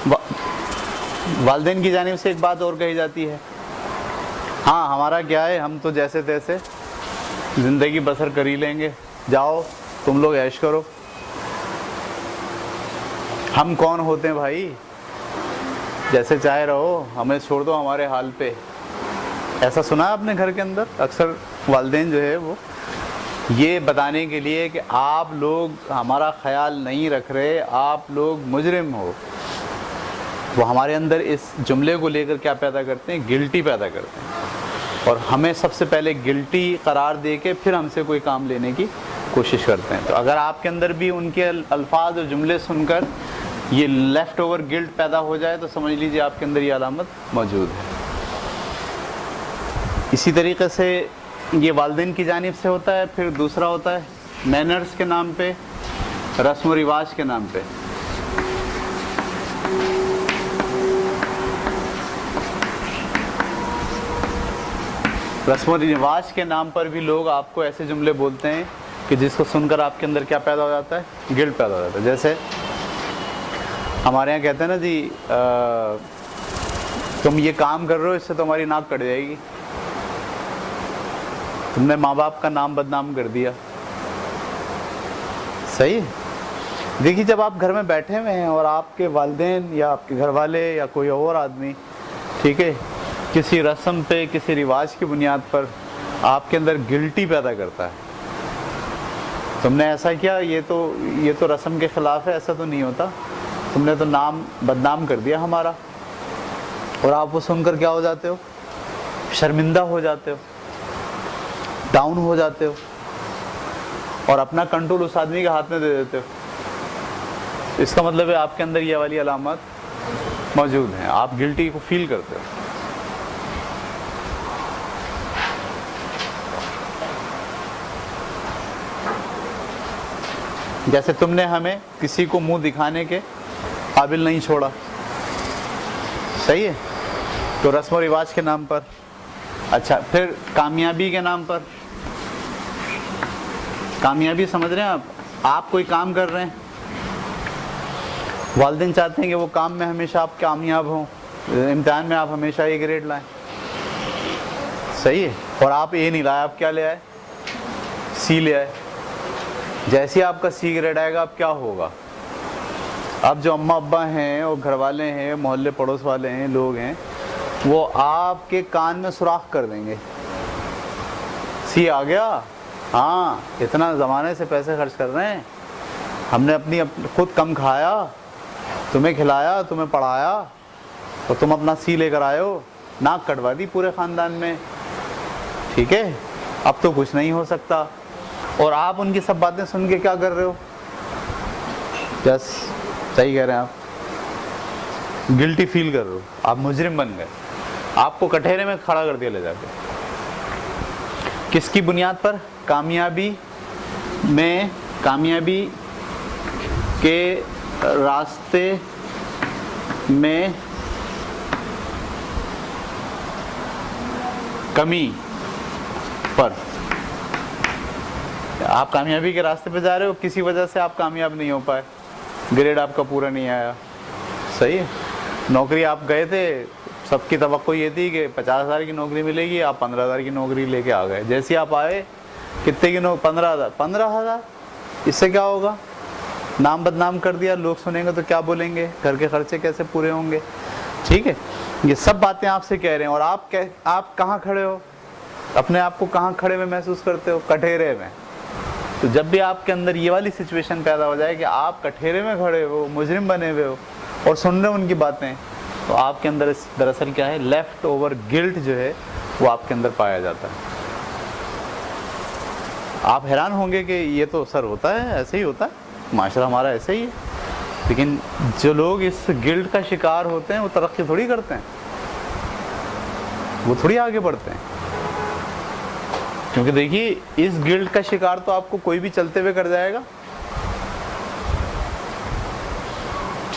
والدین کی جانب سے ایک بات اور کہی جاتی ہے، ہاں ہمارا کیا ہے، ہم تو جیسے تیسے زندگی بسر کر ہی لیں گے، جاؤ تم لوگ عیش کرو۔ ہم کون ہوتے ہیں بھائی، جیسے چاہے رہو، ہمیں چھوڑ دو ہمارے حال پہ۔ ایسا سنا ہے اپنے گھر کے اندر اکثر والدین جو ہے وہ یہ بتانے کے لیے کہ آپ لوگ ہمارا خیال نہیں رکھ رہے، آپ لوگ مجرم ہو، وہ ہمارے اندر اس جملے کو لے کر کیا پیدا کرتے ہیں، گلٹی پیدا کرتے ہیں، اور ہمیں سب سے پہلے گلٹی قرار دے کے پھر ہم سے کوئی کام لینے کی کوشش کرتے ہیں۔ تو اگر آپ کے اندر بھی ان کے الفاظ اور جملے سن کر یہ لیفٹ اوور گلٹ پیدا ہو جائے تو سمجھ لیجیے آپ کے اندر یہ علامت موجود ہے۔ اسی طریقے سے یہ والدین کی جانب سے ہوتا ہے، پھر دوسرا ہوتا ہے مینرز کے نام پہ، رسم و رواج کے نام پہ۔ رسم و رواج کے نام پر بھی لوگ آپ کو ایسے جملے بولتے ہیں کہ جس کو سن کر آپ کے اندر کیا پیدا ہو جاتا ہے، گلٹ پیدا ہو جاتا ہے۔ جیسے ہمارے یہاں کہتے ہیں نا جی تم یہ کام کر رہے ہو، اس سے تمہاری ناک کٹ جائے گی، تم نے ماں باپ کا نام بدنام کر دیا۔ صحیح ہے؟ دیکھیے جب آپ گھر میں بیٹھے ہوئے ہیں اور آپ کے والدین یا آپ کے گھر والے یا کوئی اور آدمی، ٹھیک ہے، کسی رسم پہ کسی رواج کی بنیاد پر آپ کے اندر گلٹی پیدا کرتا ہے، تم نے ایسا کیا، یہ تو رسم کے خلاف ہے، ایسا تو نہیں ہوتا، تم نے تو نام بدنام کر دیا ہمارا، اور آپ وہ سن کر کیا ہو جاتے ہو، شرمندہ ہو جاتے ہو، ڈاؤن ہو جاتے ہو، اور اپنا کنٹرول اس آدمی کے ہاتھ میں دے دیتے ہو۔ اس کا مطلب ہے آپ کے اندر یہ والی علامات موجود ہیں، آپ گلٹی کو فیل کرتے ہو۔ جیسے تم نے ہمیں کسی کو منہ دکھانے کے قابل نہیں چھوڑا، صحیح ہے، تو رسم و رواج کے نام پر۔ اچھا، پھر کامیابی کے نام پر، کامیابی سمجھ رہے ہیں آپ کوئی کام کر رہے ہیں، والدین چاہتے ہیں کہ وہ کام میں ہمیشہ آپ کامیاب ہوں، امتحان میں آپ ہمیشہ اے گریڈ لائیں، صحیح ہے، اور آپ اے نہیں لائے، آپ کیا لے آئے، سی لے آئے۔ جیسے ہی آپ کا سی گریڈ آئے گا اب کیا ہوگا، اب جو اماں ابا ہیں اور گھر والے ہیں، محلے پڑوس والے ہیں، لوگ ہیں، وہ آپ کے کان میں سوراخ کر دیں گے، سی آ گیا، ہاں اتنا زمانے سے پیسے خرچ کر رہے ہیں، ہم نے اپنی خود کم کھایا، تمہیں کھلایا، تمہیں پڑھایا، اور تم اپنا سی لے کر آئے ہو، ناک کٹوا دی پورے خاندان میں، ٹھیک ہے، اب تو کچھ نہیں ہو سکتا، اور آپ ان کی سب باتیں سن کے کیا کر رہے ہو، یس صحیح کہہ رہے ہیں آپ، گلٹی فیل کر رہے ہو، آپ مجرم بن گئے، آپ کو کٹہرے میں کھڑا کر دیا لے جا کے۔ کس کی بنیاد پر؟ کامیابی کے راستے میں کمی پر۔ آپ کامیابی کے راستے پہ جا رہے ہو، کسی وجہ سے آپ کامیاب نہیں ہو پائے، گریڈ آپ کا پورا نہیں آیا، صحیح ہے، نوکری آپ گئے تھے، سب کی توقع یہ تھی کہ 50,000 کی نوکری ملے گی، آپ 15,000 کی نوکری لے کے آ گئے، جیسے آپ آئے کتنے کی 15,000، اس سے کیا ہوگا، نام بدنام کر دیا، لوگ سنیں گے تو کیا بولیں گے، گھر کے خرچے کیسے پورے ہوں گے، ٹھیک ہے، یہ سب باتیں آپ سے کہہ رہے ہیں، اور آپ کہاں کھڑے ہو، اپنے آپ کو کہاں کھڑے ہوئے محسوس کرتے ہو، کٹہرے میں۔ تو جب بھی آپ کے اندر یہ والی سچویشن پیدا ہو جائے کہ آپ کٹہرے میں کھڑے ہو، مجرم بنے ہوئے ہو اور سن رہے ہو ان کی باتیں، تو آپ کے اندر دراصل کیا ہے، لیفٹ اوور گلٹ جو ہے وہ آپ کے اندر پایا جاتا ہے۔ آپ حیران ہوں گے کہ یہ تو سر ہوتا ہے، ایسے ہی ہوتا ہے، معاشرہ ہمارا ایسے ہی ہے، لیکن جو لوگ اس گلٹ کا شکار ہوتے ہیں وہ ترقی تھوڑی کرتے ہیں، وہ تھوڑی آگے بڑھتے ہیں، کیونکہ دیکھیے اس گلٹ کا شکار تو آپ کو کوئی بھی چلتے ہوئے کر جائے گا،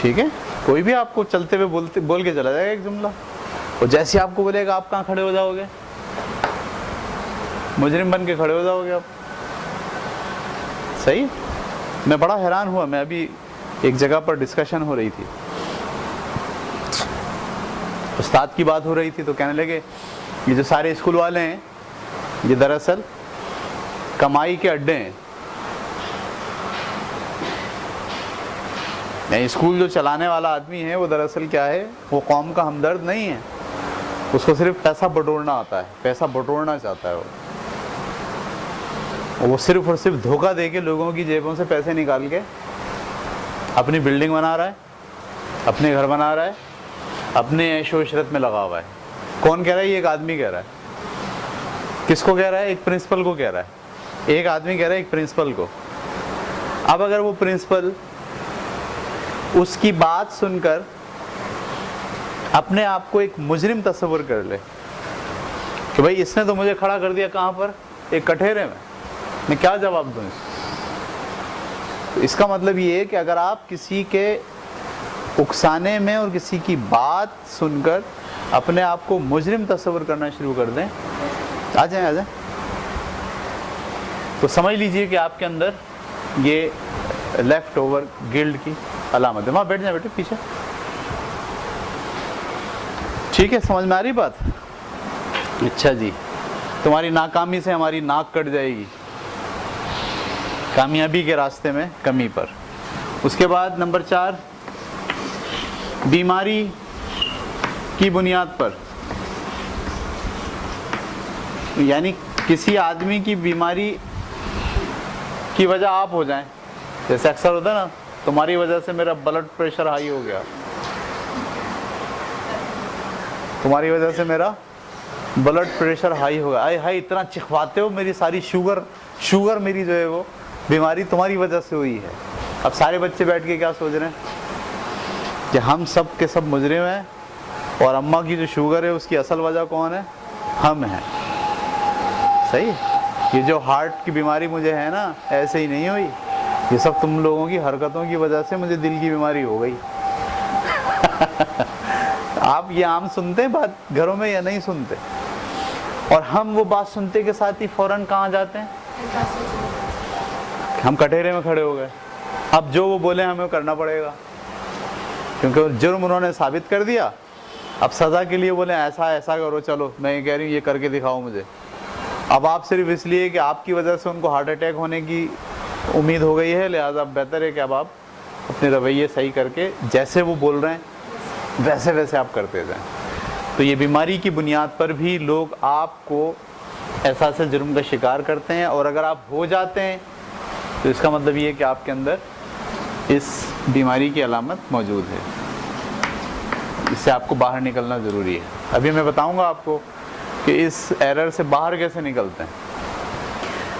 ٹھیک ہے، کوئی بھی آپ کو چلتے ہوئے بول کے چلا جائے گا ایک جملہ، اور جیسے آپ کو بولے گا آپ کہاں کھڑے ہو جاؤ گے، مجرم بن کے کھڑے ہو جاؤ گے آپ، صحیح۔ میں بڑا حیران ہوا، میں ابھی ایک جگہ پر ڈسکشن ہو رہی تھی، استاد کی بات ہو رہی تھی تو کہنے لگے یہ جو سارے اسکول والے ہیں یہ دراصل کمائی کے اڈے ہیں. یعنی اسکول جو چلانے والا آدمی ہے وہ دراصل کیا ہے, وہ قوم کا ہمدرد نہیں ہے, اس کو صرف پیسہ بٹورنا آتا ہے, پیسہ بٹورنا چاہتا ہے. وہ صرف اور صرف دھوکہ دے کے لوگوں کی جیبوں سے پیسے نکال کے اپنی بلڈنگ بنا رہا ہے, اپنے گھر بنا رہا ہے, اپنے عیش و عشرت میں لگا ہوا ہے. کون کہہ رہا ہے؟ یہ ایک آدمی کہہ رہا ہے. کس کو کہہ رہا ہے؟ ایک پرنسپل کو کہہ رہا ہے. ایک آدمی کہہ رہا ہے ایک پرنسپل کو. اب اگر وہ پرنسپل اس کی بات سن کر اپنے آپ کو ایک مجرم تصور کر لے کہ بھائی اس نے تو مجھے کھڑا کر دیا کہاں پر؟ ایک کٹہرے میں کیا جواب دوں اس کا مطلب یہ ہے کہ اگر آپ کسی کے اکسانے میں اور کسی کی بات سن کر اپنے آپ کو مجرم تصور کرنا شروع کر دیں, آ جائیں تو سمجھ لیجئے کہ آپ کے اندر یہ لیفٹ اوور گلڈ کی علامت ہے. وہاں بیٹھ جائیں بیٹے پیچھے. ٹھیک ہے, سمجھ میں آ رہی بات؟ اچھا جی, تمہاری ناکامی سے ہماری ناک کٹ جائے گی, کامیابی کے راستے میں کمی پر. اس کے بعد نمبر 4, بیماری کی بنیاد پر, یعنی کسی آدمی کی بیماری کی وجہ آپ ہو جائیں. جیسے اکثر ہوتا ہے نا, تمہاری وجہ سے میرا بلڈ پریشر ہائی ہو گیا, تمہاری وجہ سے میرا بلڈ پریشر ہائی ہو گیا, آئے ہائی اتنا چکھواتے ہو, میری ساری شوگر میری جو ہے وہ بیماری تمہاری وجہ سے ہوئی ہے. اب سارے بچے بیٹھ کے کیا سوچ رہے ہیں کہ ہم سب کے سب مجرم ہیں, اور اماں کی جو شوگر ہے اس کی اصل وجہ کون ہے؟ ہم ہیں. صحیح, یہ جو ہارٹ کی بیماری مجھے ہے نا, ایسے ہی نہیں ہوئی, یہ سب تم لوگوں کی حرکتوں کی وجہ سے مجھے دل کی بیماری ہو گئی. آپ یہ عام سنتے ہیں بات گھروں میں یا نہیں سنتے؟ اور ہم وہ بات سنتے کے ساتھ ہی فوراً کہاں جاتے ہیں؟ ہم کٹہرے میں کھڑے ہو گئے. اب جو وہ بولے ہمیں کرنا پڑے گا, کیونکہ جرم انہوں نے ثابت کر دیا. اب سزا کے لیے بولے ایسا کرو, چلو میں یہ کہہ رہی ہوں یہ کر کے دکھاؤ مجھے. اب آپ صرف اس لیے کہ آپ کی وجہ سے ان کو ہارٹ اٹیک ہونے کی امید ہو گئی ہے, لہٰذا بہتر ہے کہ اب آپ اپنے رویے صحیح کر کے جیسے وہ بول رہے ہیں ویسے آپ کرتے جائیں. تو یہ بیماری کی بنیاد پر بھی لوگ آپ کو احساس جرم کا شکار کرتے ہیں, اور اگر آپ ہو جاتے ہیں تو اس کا مطلب یہ ہے کہ آپ کے اندر اس بیماری کی علامت موجود ہے. اس سے آپ کو باہر نکلنا ضروری ہے. ابھی میں بتاؤں گا آپ کو کہ اس ایرر سے باہر کیسے نکلتے ہیں.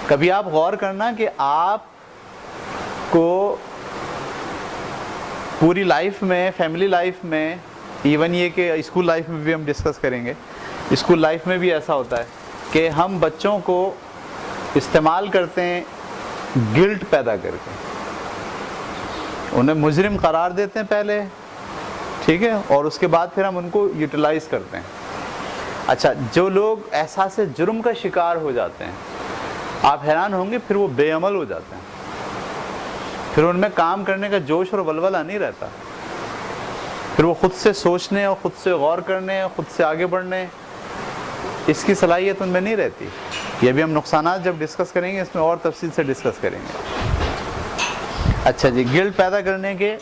کبھی آپ غور کرنا کہ آپ کو پوری لائف میں, فیملی لائف میں, ایون یہ کہ اسکول لائف میں بھی ہم ڈسکس کریں گے, اسکول لائف میں بھی ایسا ہوتا ہے کہ ہم بچوں کو استعمال کرتے ہیں گلٹ پیدا کر کے, انہیں مجرم قرار دیتے ہیں پہلے, ٹھیک ہے, اور اس کے بعد پھر ہم ان کو یوٹیلائز کرتے ہیں. اچھا, جو لوگ احساس جرم کا شکار ہو جاتے ہیں, آپ حیران ہوں گے پھر وہ بے عمل ہو جاتے ہیں, پھر ان میں کام کرنے کا جوش اور ولولہ نہیں رہتا, پھر وہ خود سے سوچنے اور خود سے غور کرنے اور خود سے آگے بڑھنے اس کی صلاحیت ان میں نہیں رہتی. یہ بھی ہم نقصانات جب ڈسکس کریں گے اس میں اور تفصیل سے ڈسکس کریں گے. اچھا جی, گلٹ پیدا کرنے کے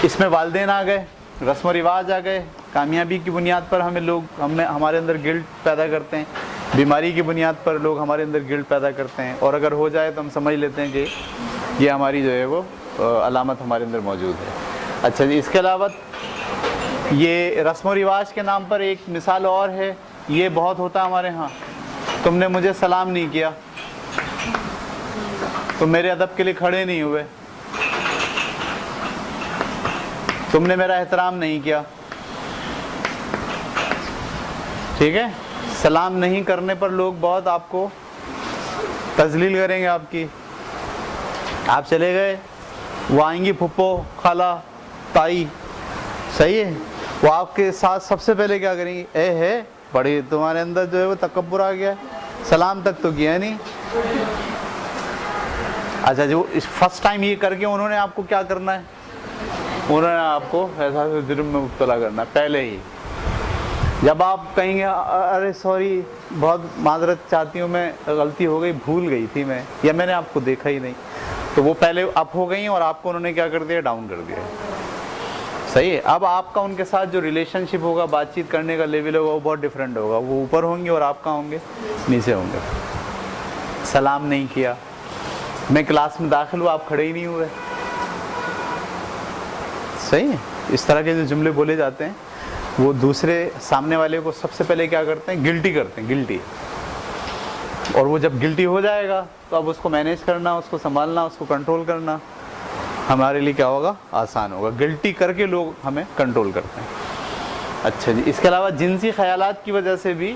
اس میں والدین آ گئے, رسم و رواج آ گئے, کامیابی کی بنیاد پر ہمارے اندر گلٹ پیدا کرتے ہیں, بیماری کی بنیاد پر لوگ ہمارے اندر گلٹ پیدا کرتے ہیں, اور اگر ہو جائے تو ہم سمجھ لیتے ہیں کہ یہ ہماری جو ہے وہ علامت ہمارے اندر موجود ہے. اچھا جی, اس کے علاوہ یہ رسم و رواج کے نام پر ایک مثال اور ہے, یہ بہت ہوتا ہے ہمارے ہاں. تم نے مجھے سلام نہیں کیا, تم میرے ادب کے لیے کھڑے نہیں ہوئے, تم نے میرا احترام نہیں کیا, ٹھیک ہے. سلام نہیں کرنے پر لوگ بہت آپ کو تذلیل کریں گے آپ کی. آپ چلے گئے, وہ آئیں گی پھپھو, خالہ, تائی, صحیح ہے, وہ آپ کے ساتھ سب سے پہلے کیا کریں گی؟ اے ہے بڑی, تمہارے اندر جو ہے وہ تکبر آ گیا, سلام تک تو کیا نہیں. اچھا جو فرسٹ ٹائم یہ کر کے انہوں نے آپ کو کیا کرنا ہے, انہوں نے آپ کو احساس جرم میں مبتلا کرنا ہے پہلے ہی. جب آپ کہیں گے ارے سوری بہت معذرت چاہتی ہوں میں غلطی ہو گئی بھول گئی تھی میں یا میں نے آپ کو دیکھا ہی نہیں, تو وہ پہلے اپ ہو گئی اور آپ کو انہوں نے کیا کر دیا ڈاؤن کر دیا. صحیح ہے. اب آپ کا ان کے ساتھ جو ریلیشن شپ ہوگا بات چیت کرنے کا لیول ہوگا وہ بہت ڈفرینٹ ہوگا, وہ اوپر ہوں گے اور آپ کہاں ہوں گے نیچے ہوں گے. سلام نہیں کیا, میں کلاس میں داخل ہوا آپ کھڑے ہی نہیں ہوئے. صحیح ہے. اس طرح کے جو جملے بولے جاتے ہیں وہ دوسرے سامنے والے کو سب سے پہلے کیا کرتے ہیں گلٹی کرتے ہیں, گلٹی. اور وہ جب گلٹی ہو جائے گا تو اب اس کو مینیج کرنا, اس کو سنبھالنا, اس کو کنٹرول کرنا ہمارے لیے کیا ہوگا آسان ہوگا. گلٹی کر کے لوگ ہمیں کنٹرول کرتے ہیں. اچھا جی, اس کے علاوہ جنسی خیالات کی وجہ سے بھی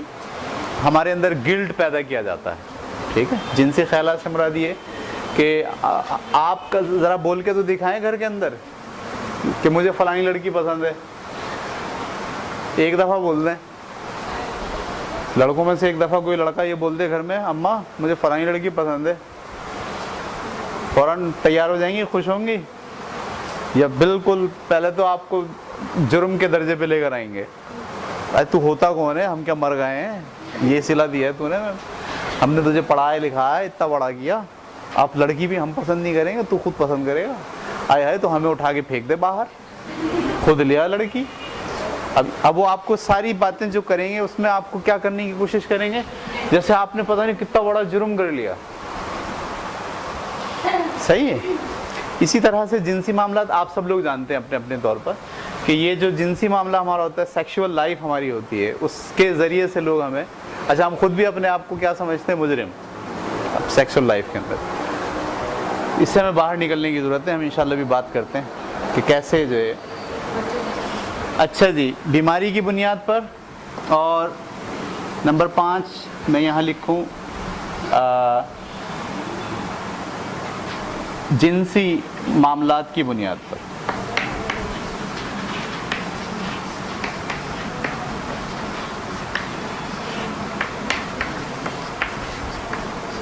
ہمارے اندر گلٹ پیدا کیا جاتا ہے. ٹھیک ہے, جنسی خیالات سے مراد یہ کہ آپ کا ذرا بول کے تو دکھائیں گھر کے اندر کہ مجھے فلانی لڑکی پسند ہے. ایک دفعہ بول دیں, لڑکوں میں سے ایک دفعہ کوئی لڑکا یہ بول دے گھر میں اماں مجھے فلانی لڑکی پسند ہے, فوراً تیار ہو جائیں گی, خوش ہوں گی, یا بالکل پہلے تو آپ کو جرم کے درجے پہ لے کر آئیں گے. ارے تو ہوتا کون ہے, ہم کیا مر گئے ہیں, یہ صلہ دیا ہے تو نے, ہم نے تجھے پڑھایا لکھایا اتنا بڑا کیا, آپ لڑکی بھی ہم پسند نہیں کریں گے تو خود پسند کرے گا. آئے ہائے تو ہمیں اٹھا کے پھینک دے باہر, خود لیا لڑکی. اب وہ آپ کو ساری باتیں جو کریں گے اس میں آپ کو کیا کرنے کی کوشش کریں گے جیسے آپ نے پتہ نہیں کتنا بڑا جرم کر لیا. صحیح ہے. اسی طرح سے جنسی معاملات آپ سب لوگ جانتے ہیں اپنے اپنے طور پر کہ یہ جو جنسی معاملہ ہمارا ہوتا ہے, سیکشول لائف ہماری ہوتی ہے, اس کے ذریعے سے لوگ ہمیں, اچھا ہم خود بھی اپنے آپ کو کیا سمجھتے ہیں مجرم سیکشول لائف کے اندر. اس سے ہمیں باہر نکلنے کی ضرورت ہے. ہم انشاءاللہ بھی بات کرتے ہیں کہ کیسے جو ہے. اچھا جی, بیماری کی بنیاد پر. اور نمبر 5 میں یہاں لکھوں جنسی معاملات کی بنیاد پر.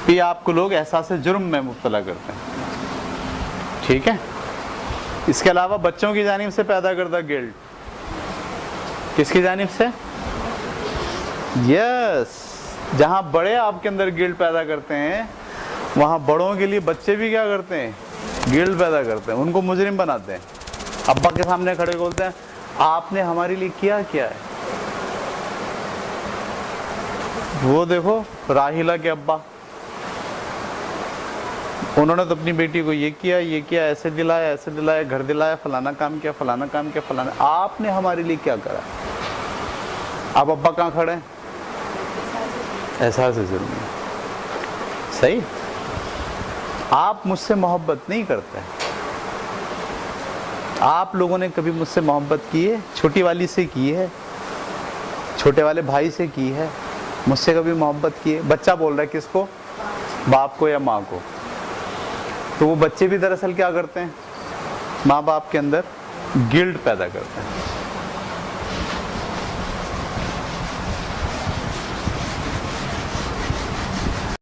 یہ آپ کو لوگ احساس جرم میں مبتلا کرتے ہیں. ٹھیک ہے. اس کے علاوہ بچوں کی جانب سے پیدا کردہ گلٹ, کس کی جانب سے؟ یس, جہاں بڑے آپ کے اندر گلٹ پیدا کرتے ہیں وہاں بڑوں کے لیے بچے بھی کیا کرتے ہیں گلٹ پیدا کرتے ہیں, ان کو مجرم بناتے ہیں. ابا کے سامنے کھڑے بولتے ہیں آپ نے ہمارے لیے کیا ہے. وہ دیکھو راحیلہ کے ابا, انہوں نے تو اپنی بیٹی کو یہ کیا, ایسے دلایا, گھر دلایا, فلانا کام کیا, فلانا. آپ نے ہمارے لیے کیا کرا. اب ابا کہاں کھڑے ہیں؟ احساس جرم. صحیح. آپ مجھ سے محبت نہیں کرتے. آپ لوگوں نے کبھی مجھ سے محبت کی ہے؟ چھوٹی والی سے کی ہے, چھوٹے والے بھائی سے کی ہے, مجھ سے کبھی محبت کی ہے؟ بچہ بول رہا ہے کس کو, باپ کو یا ماں کو. تو وہ بچے بھی دراصل کیا کرتے ہیں, ماں باپ کے اندر گلٹ پیدا کرتے ہیں.